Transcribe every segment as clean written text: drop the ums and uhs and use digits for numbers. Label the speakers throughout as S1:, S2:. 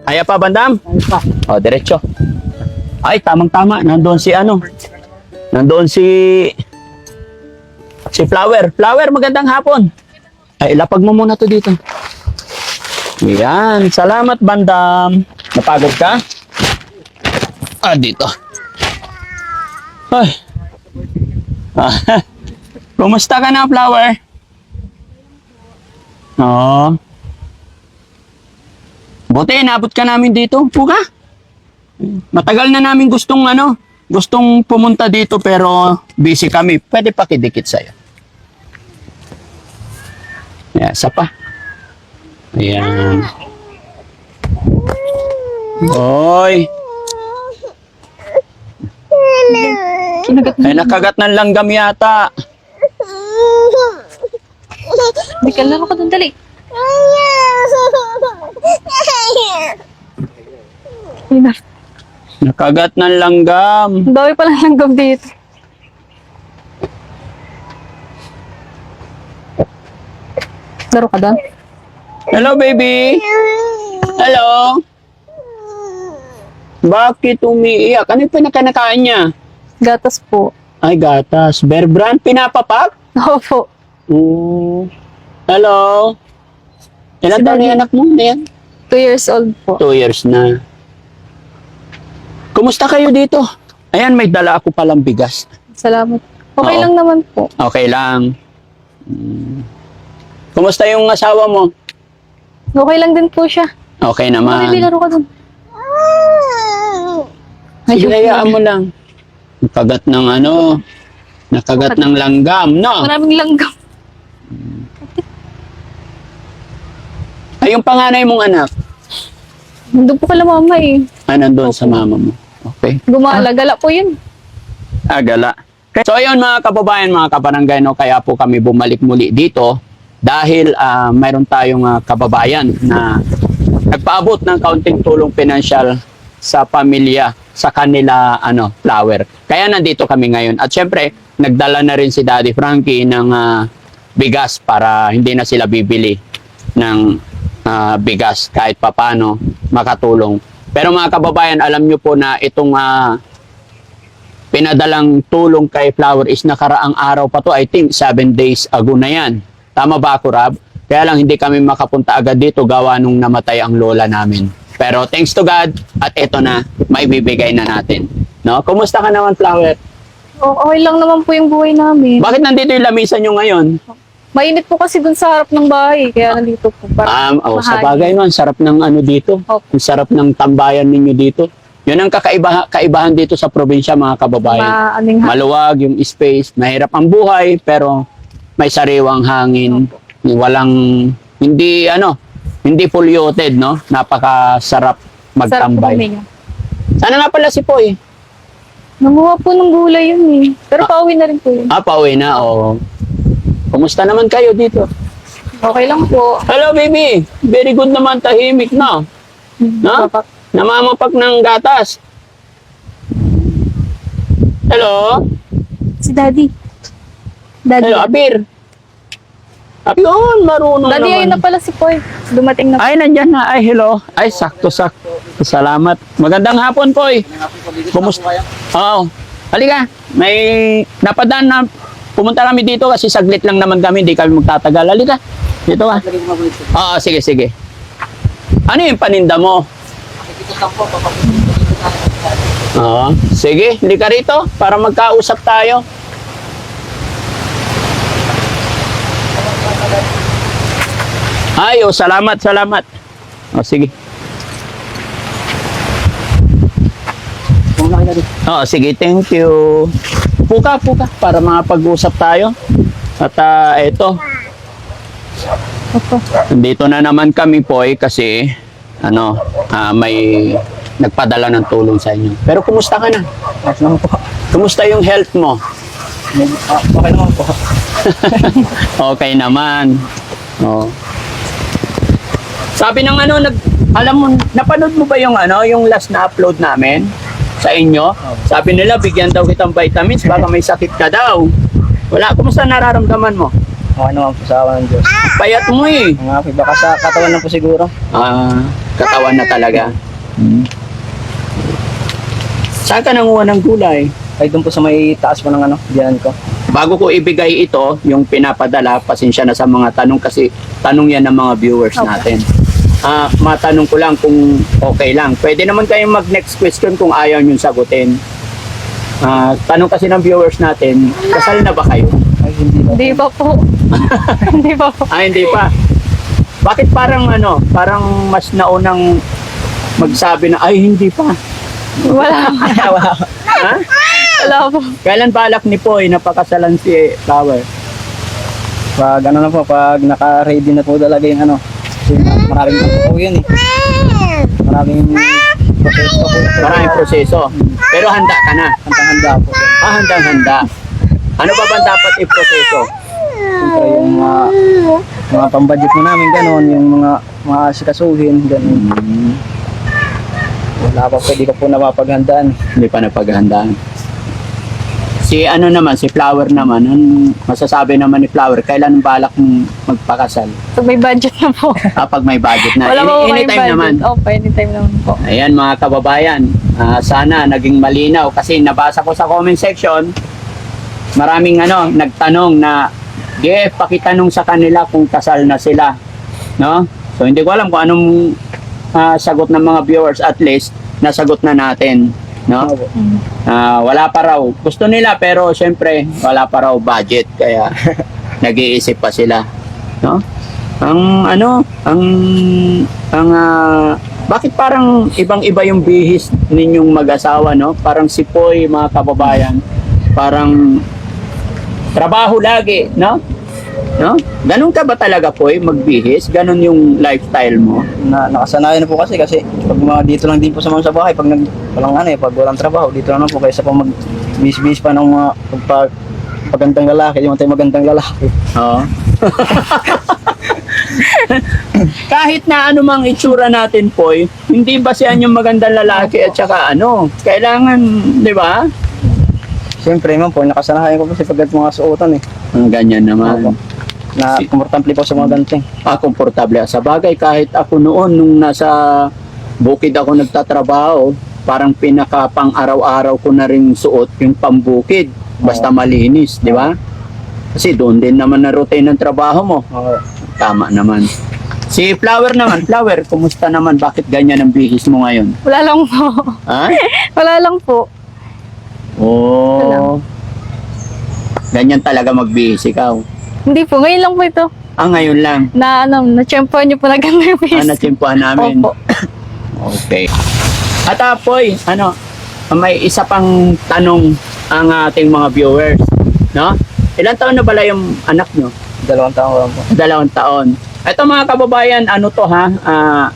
S1: Aya pa, bandam?
S2: Ayun pa.
S1: O, diretso. Ay, tamang-tama. Nandoon si ano? Nandoon si Flower. Flower, magandang hapon. Ay, ilapag mo muna to dito. Yan. Salamat, bandam. Napagod ka? Ah, dito. Ay. Ah, kumusta ka na, Flower? Oo. Buti, inabot ka namin dito. Puka. Matagal na namin gustong pumunta dito pero busy kami. Pwede pakidikit sa'yo. Ayan, isa pa. Ayan. Hoy. Ay, nakagat ng langgam yata.
S3: Hindi ka laro ka doon, dali. Ayun na.
S1: Nakagat ng langgam.
S3: Ang dami pala langgam dito. Laro ka doon?
S1: Hello, baby. Hello. Bakit umiiyak? Ano yung pinakanakain niya?
S3: Gatas po.
S1: Ay, gatas. Bear Brand, pinapapak?
S3: Opo.
S1: Hello. Ilan
S3: Si
S1: taon na
S3: Daddy.
S1: yung anak mo? Ano yan?
S3: 2 years old po.
S1: 2 years na. Kumusta kayo dito? Ayan, may dala ako palang bigas.
S3: Salamat. Okay
S1: Oo.
S3: lang naman po.
S1: Okay lang. Kumusta yung asawa mo?
S3: Okay lang din po siya.
S1: Okay
S3: Baby,
S1: naman.
S3: laro ka doon.
S1: Sige,
S3: Medyo-
S1: hayaan mo lang. Nakagat ng nakagat ng langgam, no?
S3: Maraming langgam.
S1: Ay, yung panganay mong anak,
S3: Nandun po kala mama eh.
S1: nandun sa mama mo. Okay.
S3: Gumala, gala po yun.
S1: Gala. So ayun mga kababayan, mga kabarangay, no, kaya po kami bumalik muli dito dahil mayroon tayong kababayan na nagpaabot ng kaunting tulong pinansyal sa pamilya, sa kanila Flower. Kaya nandito kami ngayon. At syempre, nagdala na rin si Daddy Frankie ng bigas para hindi na sila bibili ng bigas kahit papano makatulong. Pero mga kababayan, alam nyo po na itong pinadalang tulong kay Flower is nakaraang araw pa to. I think 7 days ago na yan. Tama ba ako, Rab? Kaya lang hindi kami makapunta agad dito gawa nung namatay ang lola namin. Pero thanks to God, at eto na, may bibigay na natin. No? Kumusta ka naman, Flower?
S3: Okay lang naman po yung buhay namin.
S1: Bakit nandito yung lamisan nyo ngayon?
S3: Mainit po kasi dun sa harap ng bahay. Kaya nandito po. Para
S1: Sa bagay no, ang sarap ng dito.
S3: Opo.
S1: Ang sarap ng tambayan ninyo dito. Yun ang kaibahan dito sa probinsya, mga kababayan. Maluwag yung space, mahirap ang buhay, pero may sariwang hangin. Hindi polluted, no? Napakasarap magtambay. Sana nga pala si Poy.
S3: Nanguha po ng gulay yun eh. Pero pauwi na rin po yun.
S1: Pauwi na, oo. Kumusta naman kayo dito?
S3: Okay lang po.
S1: Hello, baby. Very good naman, tahimik na. No? Namamapak ng gatas. Hello?
S3: Si Daddy. Daddy.
S1: Hello, Apir. Yun, marunong
S3: Daddy, ayun na
S1: naman.
S3: pala si Poy. Dumating na.
S1: Ay, nandyan na. Ay, hello. Ay, sakto-sakto. Salamat. Magandang hapon, Poy. Kumusta? Oo. Halika. May napadaan na pumunta kami dito kasi saglit lang naman kami. Hindi kami magtatagal. Halika. Dito ka. Oo, sige, sige. Ano yung paninda mo? Oo. Sige, hindi ka rito para magkausap tayo. Ay, salamat, salamat. Sige. Sige, thank you. Puka, para makapag-usap tayo. At ito. Dito na naman kami, Poy, kasi may nagpadala ng tulong sa inyo. Pero kumusta ka na?
S2: Okay naman po.
S1: Kumusta yung health mo?
S2: Okay naman po.
S1: Okay naman. Oh. Sabi ng alam mo, napanood mo ba yung yung last na upload namin sa inyo? Sabi nila, bigyan daw kitang vitamins, baka may sakit ka daw. Wala, kumusta nararamdaman mo?
S2: Okay naman po sa awa ng Diyos.
S1: Payat mo eh.
S2: Mga baka sa katawan lang po siguro.
S1: katawan na talaga. Saan ka nanguha ng gulay?
S2: Ay, doon po sa may taas po ng ano, diyan ko.
S1: Bago ko ibigay ito, yung pinapadala, pasensya na sa mga tanong kasi tanong yan ng mga viewers
S3: Okay.
S1: natin. Matanong ko lang kung okay lang. Pwede naman kayong mag-next question kung ayaw nyo sagutin. Tanong kasi ng viewers natin, kasal na ba kayo?
S2: Ay, hindi na.
S3: Hindi pa po. Hindi pa po.
S1: Hindi pa. Bakit parang parang mas naunang magsabi na, ay hindi pa.
S3: Wala.
S1: Ha?
S3: Wala po.
S1: Kailan balak ni Poy napakasalan si Flower?
S2: Pag ano na po, pag naka-ready na po talaga yung ano. Kasi maraming ano po yun eh. Maraming proseso po.
S1: Maraming proseso. Pero handa ka na.
S2: Handa po.
S1: Handang-handa. Ano pa ba dapat i-proseso?
S2: Siyempre yung mga pambudget mo namin, gano'n. Yung mga sikasuhin, gano'n. Wala pa, pwede ka po napapaghandaan.
S1: Hindi pa napaghandaan. Si si Flower naman, masasabi naman ni Flower, kailan balak mong magpakasal?
S3: Pag may budget na po.
S1: Kapag may budget na.
S3: Wala po may
S1: Anytime
S3: budget.
S1: naman.
S3: Opo, anytime naman po.
S1: Ayan mga kababayan, sana naging malinaw kasi nabasa ko sa comment section, maraming nagtanong na Jeff, pakitanong sa kanila kung kasal na sila, no? So hindi ko alam kung anong sagot ng mga viewers, at least nasagot na natin, no? Wala pa raw. Gusto nila pero syempre wala pa raw budget kaya nag-iisip pa sila, no? Bakit parang ibang-iba yung bihis ninyong mag-asawa, no? Parang si Poy, mga kababayan, parang trabaho lagi, no? No? Ganun ka ba talaga, Poy, magbihis? Ganun yung lifestyle mo?
S2: Nakasanayan na po kasi pag mga dito lang din po sa bahay, pag pag walang trabaho, dito lang po kaysa pa mag-bis-bis pa ng mga pagandang lalaki, yung tayo magandang lalaki.
S1: Oo. Kahit na anumang itsura natin, Poy, hindi basehan yung magandang lalaki at saka kailangan, di ba?
S2: Siyempre man po, nakasanayan ko po sa mga suotan eh.
S1: Ang ganyan naman.
S2: Opo. Na komportable po sa mga ganting.
S1: Komportable. Sa bagay, kahit ako noon, nung nasa bukid ako nagtatrabaho, parang pinaka pang araw-araw ko na rin suot yung pambukid. Basta malinis, di ba? Kasi doon din naman na routine ng trabaho mo. Tama naman. Si Flower naman, Flower, kumusta naman? Bakit ganyan ang bihis mo ngayon?
S3: Wala lang po.
S1: Ha?
S3: Wala lang po.
S1: Oh. Ganyan talaga magbihis ikaw.
S3: Hindi po. Ngayon lang po ito.
S1: Ngayon lang.
S3: Na-tsempohan niyo po na gano'n yung
S1: Natsimpuhan namin.
S3: Opo.
S1: Okay. At Poy, may isa pang tanong ang ating mga viewers, no? Ilang taon na bala yung anak nyo?
S2: 2 taon lang po.
S1: 2 taon. Ito mga kababayan,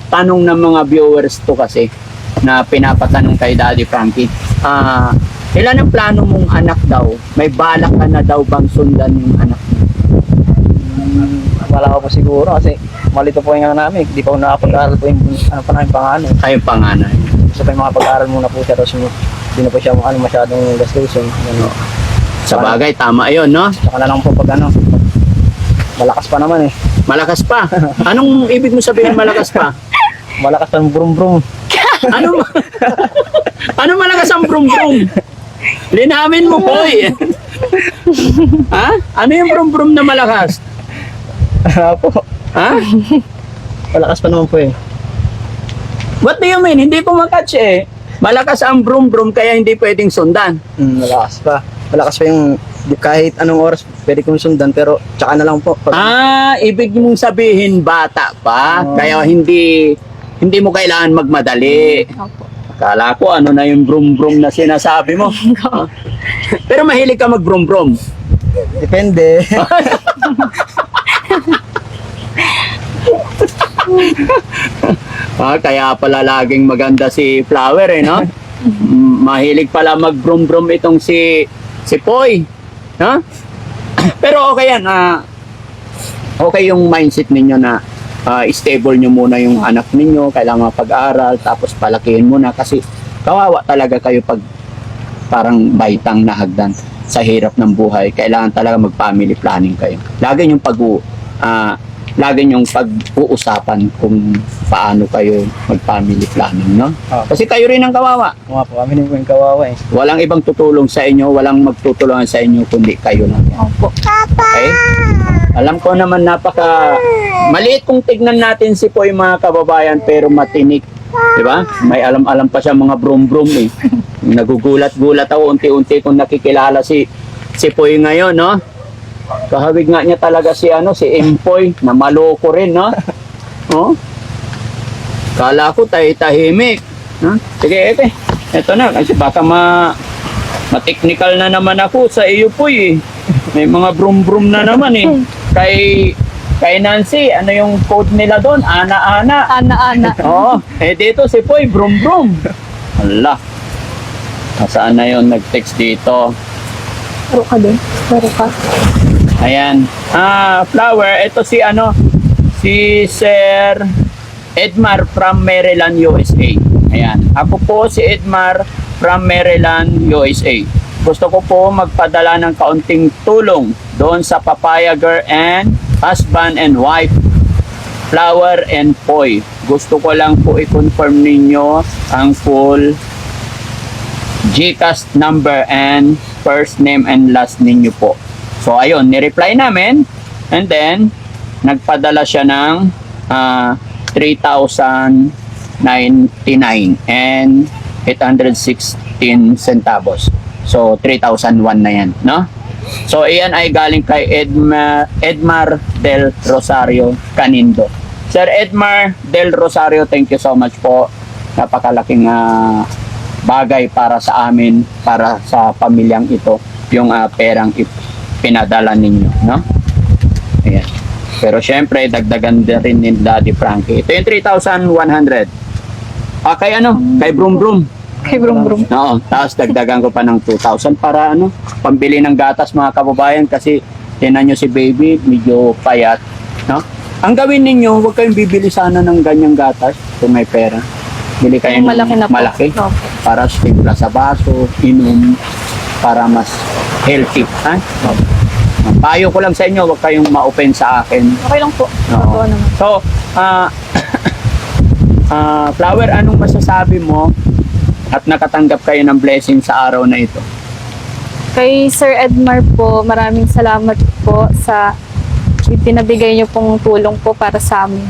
S1: tanong ng mga viewers to kasi na pinapatanong kay Daddy Frankie. Ilan ang plano mong anak daw? May balak ka na daw bang sundan yung anak mo?
S2: Wala ko po siguro kasi malito po yung namin. Hindi pa ako nakapag-aaral po yung panganay.
S1: Kayo panganay.
S2: Gusto pa yung mga pag-aaral muna po siya. Tapos hindi na po siya masyadong gastusin.
S1: Sa bagay, tama yun, no?
S2: Saka na lang po pag malakas pa naman eh.
S1: Malakas pa. Anong ibig mo sabihin malakas pa?
S2: Malakas pa yung brum-brum.
S1: Ano malakas ang brum-brum? Linhamin mo, Poy. Ha? Ano yung brum-brum na malakas?
S2: Po.
S1: Ha?
S2: Malakas pa naman po eh.
S1: What do you mean? Hindi ko makatch eh. Malakas ang brum-brum kaya hindi pwedeng sundan.
S2: Malakas pa. Malakas pa yung kahit anong oras pwede kong sundan pero tsaka na lang po.
S1: Ibig mong sabihin bata pa. Kaya hindi mo kailangan magmadali.
S3: Opo.
S1: Akala ko na yung brum-brum na sinasabi mo. Pero mahilig ka mag-brum-brum.
S2: Depende.
S1: Kaya pala laging maganda si Flower no? Mahilig pala mag-brum-brum itong si Poy. Ha? Pero okay yan. Okay yung mindset ninyo na stable nyo muna yung anak ninyo, kailangan pag-aaral, tapos palakihin muna kasi kawawa talaga kayo pag parang baitang na hagdan sa hirap ng buhay. Kailangan talaga mag-family planning kayo. Lagi yung lagi niyong pag-uusapan kung paano kayo mag-family planning, no? Kasi kayo rin ang kawawa.
S2: Mga po, kami din po yung kawawa eh.
S1: Walang ibang tutulong sa inyo, walang magtutulungan sa inyo kundi kayo lang.
S3: Opo.
S1: Okay? Alam ko naman maliit kung tignan natin si Poy mga kababayan pero matinik. Di ba? May alam-alam pa siya mga brum-brum eh. Nagugulat-gulat ako unti-unti kung nakikilala si Poy ngayon, no? Kahawig nga niya talaga si Empoy na maloko rin, no? Oh? Kala ko tahimik. Huh? Sige, eto na kasi baka ma-technical na naman ako sa iyo, Poy eh. May mga brum-brum na naman eh. Kay Nancy, ano yung code nila doon? Ana-ana.
S3: Ana-ana.
S1: Oo. Dito si Poy, brum-brum. Hala. Nasaan na yun? Nag-text dito.
S3: Paro ka din. Paro ka.
S1: Ayan. Flower, ito si Sir Edmar from Maryland, USA. Ayan. Ako po si Edmar from Maryland, USA. Gusto ko po magpadala ng kaunting tulong doon sa Papaya Girl and husband and wife, Flower and Poy. Gusto ko lang po i-confirm ninyo ang full GCash number and first name and last ninyo po. So ayun, ni-reply namin and then nagpadala siya ng 3,099 and 816 centavos. So 3,001 na yan, no? So iyan ay galing kay Edmar Del Rosario Canindo. Sir Edmar Del Rosario, thank you so much po. Napakalaking bagay para sa amin, para sa pamilyang ito, yung perang pinadala ninyo, no? Ayan. Pero syempre, dagdagan din rin ni Daddy Frankie. Ito yung 3,100. Kay kay Brum Brum.
S3: Kay Brum Brum.
S1: Oo, tapos dagdagan ko pa ng 2,000 para pambili ng gatas mga kababayan kasi tinan nyo si baby, medyo payat, no? Ang gawin ninyo, huwag kayong bibili sana ng ganyang gatas kung may pera. Bili kayo ng
S3: Malaki na po.
S1: malaki
S3: Opo.
S1: para stimpla sa baso, inom, para mas healthy. Ha? Payo ko lang sa inyo, huwag kayong ma-open sa akin.
S3: Okay lang po.
S1: Oo.
S3: Totoo naman.
S1: So, Flower, anong masasabi mo at nakatanggap kayo ng blessing sa araw na ito?
S3: Kay Sir Edmar po, maraming salamat po sa ipinabigay niyo pong tulong po para sa amin.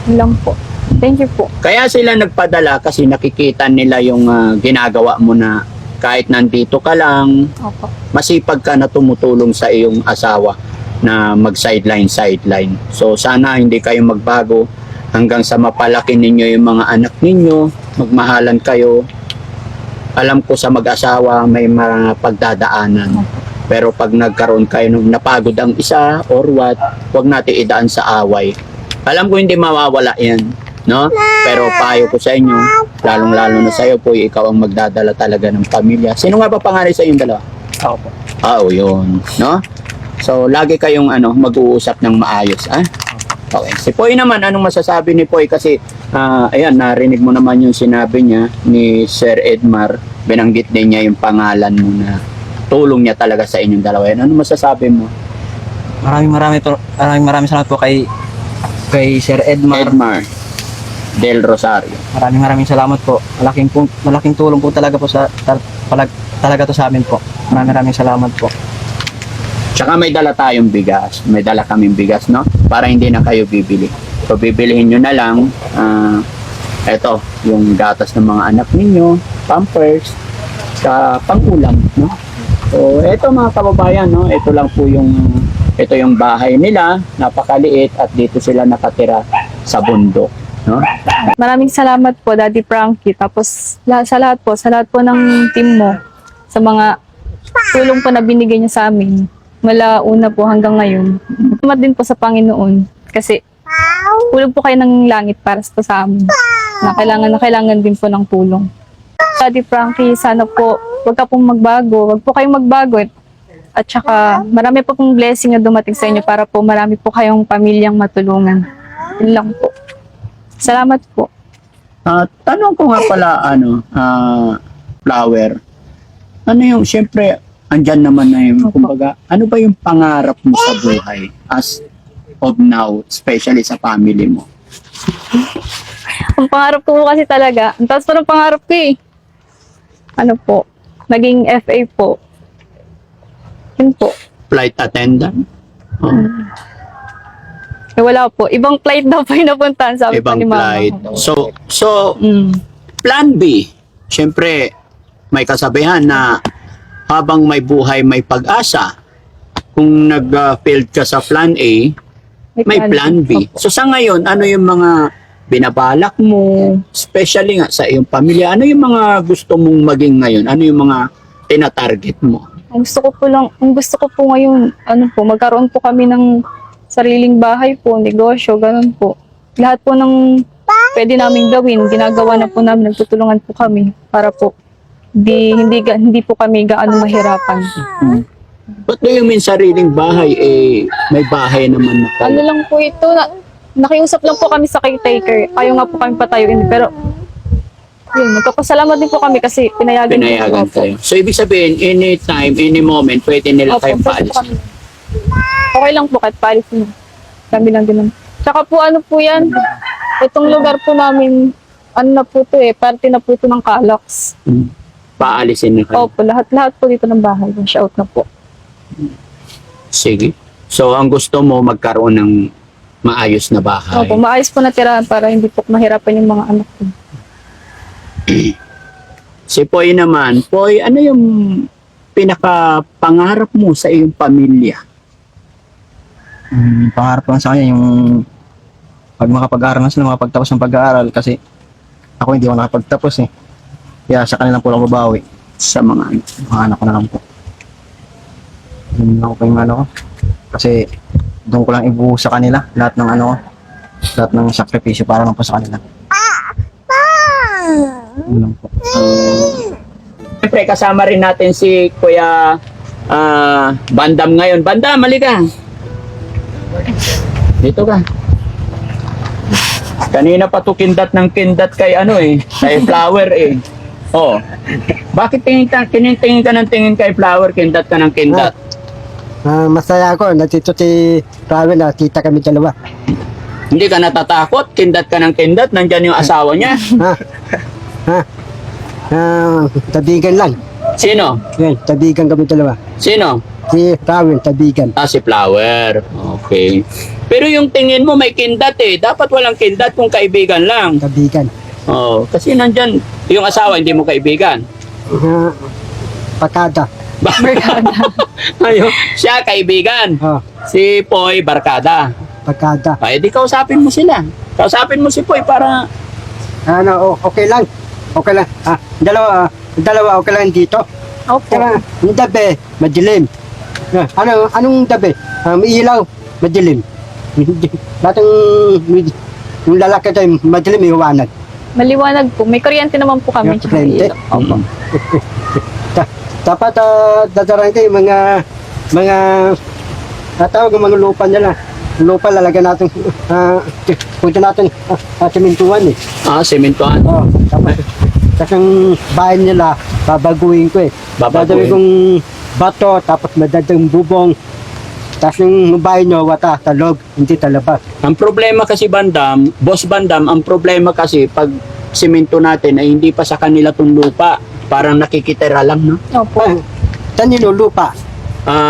S3: Yun lang po. Thank you po.
S1: Kaya sila nagpadala kasi nakikita nila yung ginagawa mo na kahit nandito ka lang,
S3: Opo.
S1: masipag ka na tumutulong sa iyong asawa na mag-sideline. So sana hindi kayo magbago hanggang sa mapalaki ninyo yung mga anak ninyo, magmahalan kayo. Alam ko sa mag-asawa may mga pagdadaanan. Pero pag nagkaroon kayo ng napagod ang isa or what, huwag natin idaan sa away. Alam ko hindi mawawala yan, no? Pero payo ko sa inyo, lalong-lalo na sa iyo po, ikaw ang magdadala talaga ng pamilya. Sino nga ba pangalan sa inyong dalawa?
S2: Ako po.
S1: Yun, no? So, lagi kayong mag-uusap ng maayos, Okay. Si Poy naman, anong masasabi ni Poy? Kasi, ayan, narinig mo naman yung sinabi niya ni Sir Edmar. Binanggit din niya yung pangalan mo na tulong niya talaga sa inyong dalawa. Ano masasabi mo?
S2: Maraming salamat po kay Sir Edmar.
S1: Edmar Del Rosario.
S2: Maraming salamat po. Malaking tulong po talaga po talaga to sa amin po. Maraming salamat po.
S1: Tsaka may dala tayong bigas. May dala kaming bigas, no? Para hindi na kayo bibili. So, bibilihin nyo na lang. Ito, yung gatas ng mga anak ninyo, pampers, sa pang-ulam, no? So, ito mga kababayan, no? Ito lang po ito yung bahay nila, napakaliit at dito sila nakatira sa bundok, no?
S3: Maraming salamat po, Daddy Frankie. Tapos, sa lahat po ng team mo, sa mga tulong po na binigay niyo sa amin. Mula una po hanggang ngayon. Salamat din po sa Panginoon. Kasi, tulog po kayo ng langit para sa amin. Na kailangan din po ng tulong. Daddy Frankie, sana po, huwag ka pong magbago. Huwag po kayong magbago. At saka, marami po pong blessing na dumating sa inyo para po marami po kayong pamilyang matulungan. Yun lang po. Salamat po.
S1: Tanong ko nga pala, Flower, siyempre, andyan naman na yung, kumbaga, ano ba yung pangarap mo sa buhay as of now, especially sa family mo?
S3: Ang pangarap ko po kasi talaga, ang taas pa ng pangarap ko eh. Ano po, naging FA po. Yun po.
S1: Flight attendant? Oh,
S3: Eh, wala po. Ibang flight daw po yung napuntahan, sabi pa
S1: ibang
S3: ni mama.
S1: flight. So,
S3: Mm.
S1: plan B, syempre, may kasabihan na habang may buhay, may pag-asa. Kung nag-failed ka sa plan A, may plan B.
S3: Opo.
S1: So sa ngayon, ano yung mga binabalak mo, especially nga sa iyong pamilya, ano yung mga gusto mong maging ngayon? Ano yung mga tina-target mo?
S3: Ang gusto ko po ngayon, ano po, magkaroon po kami ng sariling bahay po, negosyo, ganun po. Lahat po ng pwede namin gawin, ginagawa na po namin, nagtutulungan po kami para po hindi po kami gaano mahirapan.
S1: What do you mean sariling bahay? Eh, may bahay naman na
S3: Ano
S1: kayo.
S3: lang po ito, nakiusap lang po kami sa caretaker. Ayaw nga po kami patayuin, pero yun, magpapasalamat din po kami kasi pinayagan
S1: Pinayagan
S3: po.
S1: kayo. So, ibig sabihin, anytime, any moment, pwede nila
S3: Opo,
S1: kayong
S3: pwede po
S1: paalis.
S3: kami. Okay lang po kahit paalis mo. Kami lang din. Tsaka po ano po yan, itong lugar po namin, ano na po to parte na po to ng Calax.
S1: Paalisin na kayo.
S3: Opo, lahat po dito ng bahay, shout na po.
S1: Sige. So, ang gusto mo, magkaroon ng maayos na bahay.
S3: Opo, maayos po na tirahan para hindi po mahirapan yung mga anak ko.
S1: Si Poy naman, Poy, ano yung pinaka-pangarap mo sa iyong pamilya?
S2: Pangarap ko lang sa kanya yung pag makapag-aaral na sila, makapagtapos ng pag-aaral kasi ako hindi ako nakapagtapos eh. Kaya sa kanila po lang babawi.
S1: Sa mga ano?
S2: Mga anak ko na lang po. Yun lang po yung ano ko. Kasi doon ko lang ibuhos sa kanila lahat ng ano ko. Lahat ng sakripisyo para lang po sa kanila. Yun lang po.
S1: Siyempre, kasama rin natin si Kuya Bandam ngayon. Bandam, halika. Dito ka. Kanina pa to kindat ng kindat kay ano eh, kay Flower eh. Oh. Bakit tingin ka ng tingin kay Flower, kindat ka ng kindat?
S4: Masaya ako, nandito si Raven, nakita kami dalawa.
S1: Hindi ka natatakot? Kindat ka ng kindat, nandyan yung asawa niya.
S4: Tabigan lang.
S1: Sino?
S4: Yan, tabigan kami dalawa.
S1: Sino?
S4: Si Raven, tabigan.
S1: Si Flower. Okay. Pero yung tingin mo may kindat eh. Dapat walang kindat kung kaibigan lang.
S4: Tabigan.
S1: Oh, kasi nandyan yung asawa hindi mo kaibigan.
S4: Pakada.
S3: Barkada.
S1: Ayun, siya kaibigan.
S4: Oh,
S1: Si Poy barkada.
S4: pakada.
S1: Ay, di kausapin mo sila. Kausapin mo si Poy para
S4: Okay lang. Okay lang. Dalawa okay lang dito.
S3: Opo.
S4: Kaya, yung dabi, madilim. Anong dabi? May ilaw, madilim. Lahat yung lalaki tayo, madilim, iwanag.
S3: Maliwanag po. May kuryente naman po kami.
S4: May
S3: tsaka
S4: kuryente?
S3: ilaw. Opo.
S4: Dapat dadarang kayo mga natawag ang mga lupa nila. Lupa lalagyan natin punta natin simentuhan eh.
S1: sementuhan.
S4: Oh, tapos yung bahay nila babaguhin ko eh.
S1: Babaguhin.
S4: Dadawin kong bato tapos madadang bubong. Tapos yung bahay nyo wata talog, hindi talabas.
S1: Ang problema kasi Bandam, Boss Bandam, ang problema kasi pag simento natin ay hindi pa sa kanila tong lupa. Parang nakikitira lang, no?
S3: Opo.
S4: Tanino lupa.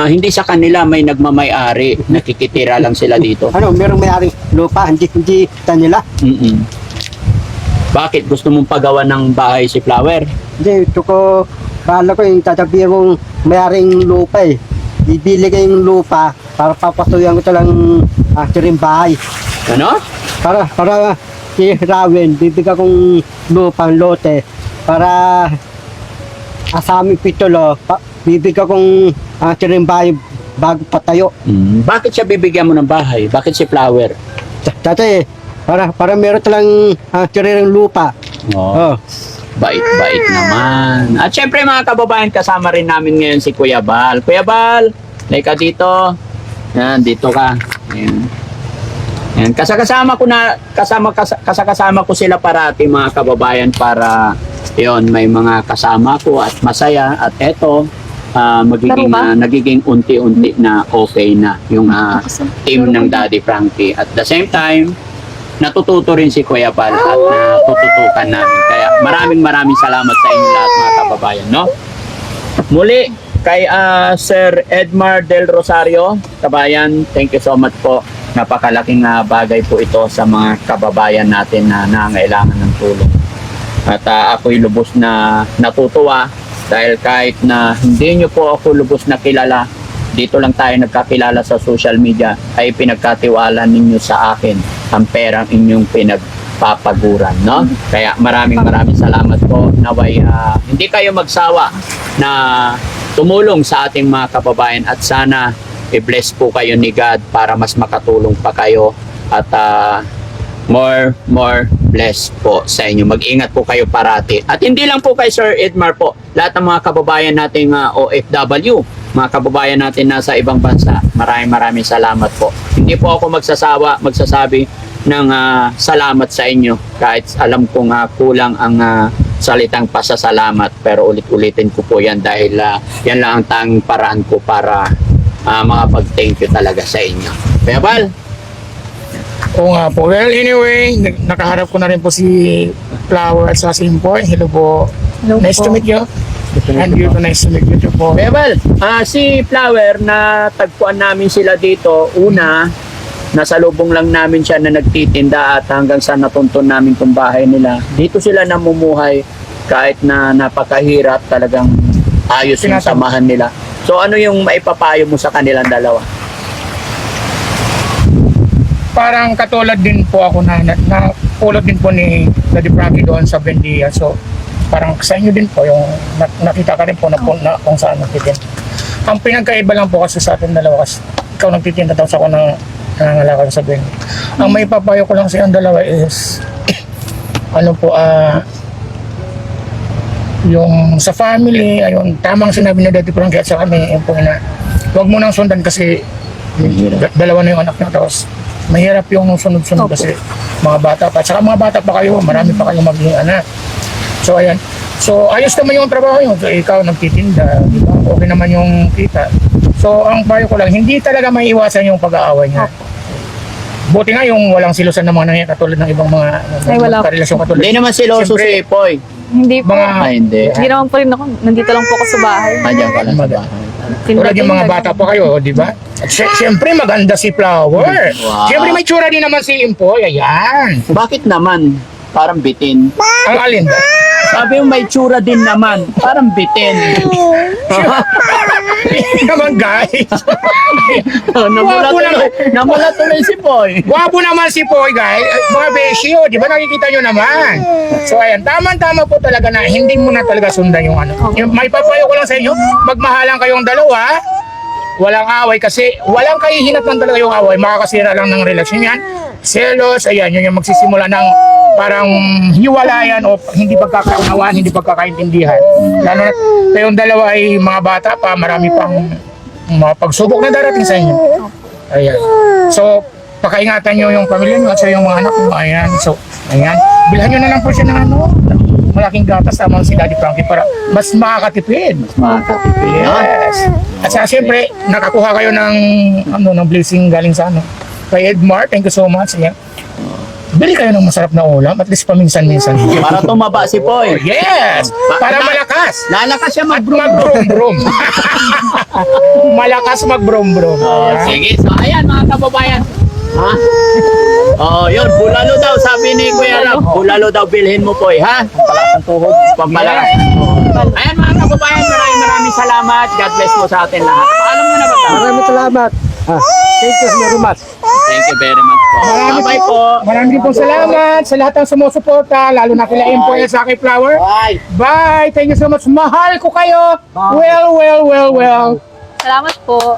S1: Hindi sa kanila may nagmamay-ari. Nakikitira lang sila dito.
S4: Merong may-aring lupa, hindi tanila.
S1: Mm-mm. Bakit? Gusto mong pagawa ng bahay si Flower?
S4: Hindi, ito ko, kala ko yung tatabi kong may-aring lupa eh. Ibili ko yung lupa para papasuyan ko talang rin bahay.
S1: Ano?
S4: Para si Raven, bibigyan kong lupa, lote, para asami pitolo, bibigyan kong rin bahay bago patayo.
S1: Bakit siya bibigyan mo ng bahay? Bakit si Flower?
S4: Dati, para meron talang rin lupa. Oh.
S1: Bait-bait naman. At syempre mga kababayan, kasama rin namin ngayon si Kuya Bal. Kuya Bal, ka dito. Yan, dito ka. Yan. Yan. Kasama ko sila parati mga kababayan para yon may mga kasama ko at masaya. At eto, magiging
S3: Laro ba?
S1: nagiging unti-unti na okay na yung team ng Daddy Frankie. At the same time, natututo rin si Kuya Pal at natututukan namin. Kaya maraming salamat sa inyo lahat mga kababayan, no? Muli, kay Sir Edmar Del Rosario, kabayan, thank you so much po. Napakalaking bagay po ito sa mga kababayan natin na nangailangan ng tulong. At ako'y lubos na natutuwa dahil kahit na hindi nyo po ako lubos na kilala, dito lang tayo nagkakilala sa social media, ay pinagkatiwala ninyo sa akin ang perang inyong pinagpapaguran, no? Kaya maraming salamat po. Naway hindi kayo magsawa na tumulong sa ating mga kababayan at sana i-bless po kayo ni God para mas makatulong pa kayo at more bless po sa inyo. Mag-ingat po kayo parati. At hindi lang po kay Sir Edmar po, lahat ng mga kababayan nating OFW, mga kababayan natin nasa ibang bansa, maraming salamat po. Hindi po ako magsasabi ng salamat sa inyo kahit alam kong kulang ang salitang pasasalamat, pero ulit-ulitin ko po yan dahil yan lang ang tanging paraan ko para makapag-thank you talaga sa inyo. Kaya Bal,
S5: Oo nga po. Well, anyway, nakaharap ko na rin po si Flower at sa Simpoy. Hello po.
S3: Hello
S5: Nice
S3: po.
S5: to meet you. And you too, nice to meet you too po.
S1: Kaya Bal, si Flower na tagpuan namin sila dito, una, nasalubong lang namin siya na nagtitinda at hanggang sa natuntun namin kung bahay nila. Dito sila namumuhay kahit na napakahirap, talagang ayos yung samahan nila. So ano yung maipapayo mo sa kanilang dalawa?
S5: Parang katulad din po ako na pulot din po ni Daddy Frankie doon sa Bendia. So parang sa inyo din po yung nakita ka rin po na kung saan nagtitinda. Ang pinagkaiba lang po kasi sa atin dalawa kasi ikaw nagtitinda daw sa ako ng nangangalakal sa Bendia. Ang may papayo ko lang sa yung dalawa is ano po yung sa family, ayun, tamang sinabi ni Daddy Frankie at sa kami, yung po na huwag mo nang sundan kasi dalawa na yung anak niya, tapos mahirap yung sunod-sunod kasi mga bata pa. Saka mga bata pa kayo, marami pa kayong magiging anak. So ayan. So ayos naman yung trabaho nyo. So, ikaw nagtitinda, di ba? Okay naman yung kita. So ang payo ko lang, hindi talaga may iwasan yung pag-aaway niya. Buti nga yung walang silusan ng mga nangyayari katulad ng ibang mga
S3: Ay, wala.
S5: karelasyon katulad.
S1: Hindi naman siloso
S5: Siyempre,
S1: si Poy.
S3: Hindi po.
S1: Hindi.
S3: Hindi naman po rin ako. Nandito lang po ako sa bahay.
S1: Andiyan ka lang sa bahay.
S5: Tulad yung mga bata pa kayo, di ba? At siyempre maganda si Flower.
S1: Wow.
S5: Siyempre may tsura din naman si Impoy. Ayan.
S1: Bakit naman? Parang bitin.
S5: Ang alin ba?
S1: Sabi mo may tsura din naman. Parang bitin.
S5: Hindi naman guys.
S1: Namula tuloy si Poy.
S5: Gwapo naman si Poy guys. Mga besyo, di ba nakikita nyo naman? So ayan, tama-tama po talaga na hindi mo na talaga sundan yung ano. Yung, may papayo ko lang sa inyo, magmahalan kayong dalawa. Walang away kasi walang kahihinatnan talaga yung away. Makakasira lang ng relasyon yan. Selos, ayan, yun yung magsisimula ng parang hiwalayan o hindi pagkakaunawaan, hindi pagkakaintindihan. Lalo na kayong dalawa ay mga bata pa, marami pang mga pagsubok na darating sa inyo. Ayan. So, pakaingatan nyo yung pamilya nyo at sa yung mga anak nyo. Ayan. So, ayan. Bilhan nyo na lang po siya ng ano, malaking gatas tama si Daddy Frankie para mas makakatipid.
S1: Makakatipid.
S5: Yes. At saka siyempre, nakakuha kayo ng ng blessing galing sa kay Edmar. Thank you so much. Yeah. Bili kayo ng masarap na ulam, at least paminsan-minsan.
S1: Para tumaba si Poy.
S5: Yes! Para malakas.
S1: Lalakas siya
S5: Mag-brum-brum. Malakas mag-brum-brum.
S1: Sige, so ayan mga kababayan. Ha? Oh, yun, bulalo daw, sabi ni Kuya Rab. Bulalo daw, bilhin mo Poy, ha? Pampalakas ang tuhod. Pampalakas. Ayan mga kababayan, maraming salamat. God bless po sa atin lahat. Paalam mo na ba tayo?
S4: Maraming salamat. Thank you very much.
S1: Thank you very much po. Bye-bye po.
S5: Maraming po salamat sa lahat ng sumusuporta, lalo na kila Impoy at sa aking Flower.
S1: Bye.
S5: Bye! Thank you so much. Mahal ko kayo. Well.
S3: Salamat po.